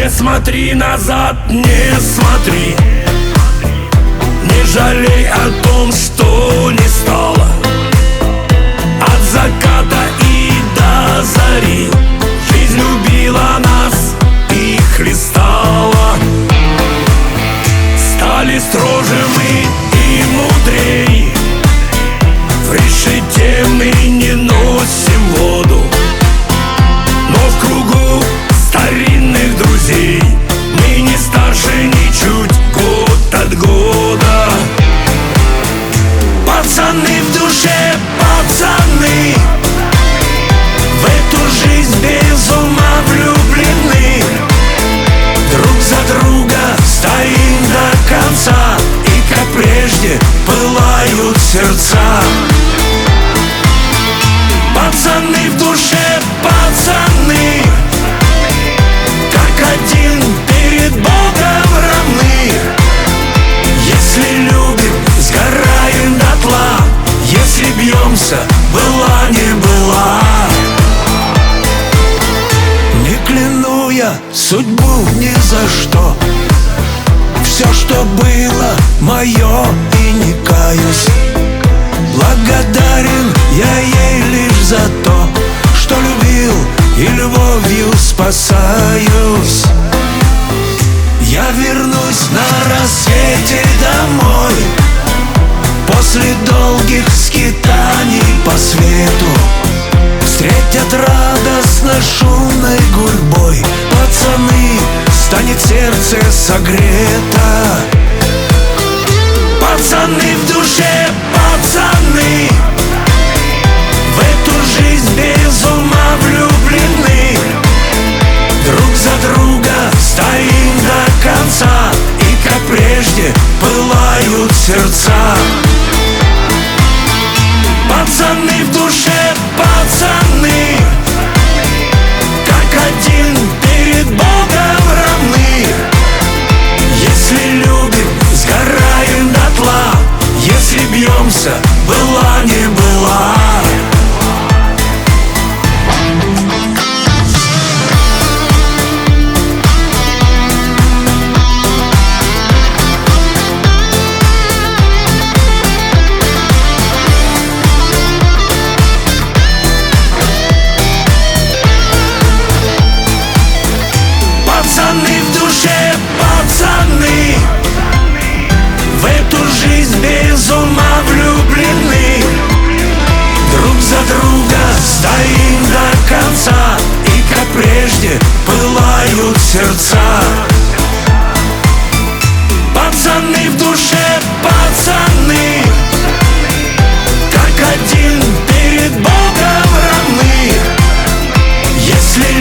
Не смотри назад, не смотри. Не жалей о том, что не стало. От заката и до зари жизнь любила нас и хлестала. Стали строже мы и мудрей. В решете мы не носим воду, но в кругу старинных друзей мы не старше ничуть год от года. Пацаны в душе, пацаны, в эту жизнь без ума влюблены. Друг за друга стоим до конца, и как прежде пылают сердца. Пацаны в душе, пацаны, как один перед Богом равны. Если любим, сгораем дотла. Если бьемся, была не была. Не кляну я судьбу ни за что. Все, что было, мое, и не каюсь. Благодарен я ей лишь за то, что любил и любовью спасаюсь. Я вернусь на рассвете домой после долгих скитаний по свету. Встретят радостно шумной гурьбой пацаны, станет сердце согрето. Пацаны в душе, пацаны, в эту жизнь без ума влюблены. Друг за друга стоим до конца, и как прежде пылают сердца. Пацаны в душе, пацаны, как один перед Богом равны. Если любим, сгораем дотла. Если бьемся, была не была. Пацаны в душе, пацаны, в эту жизнь без ума влюблены. Друг за друга стоим до конца, и как прежде пылают сердца. Пацаны в душе, пацаны, как один перед Богом равны. Если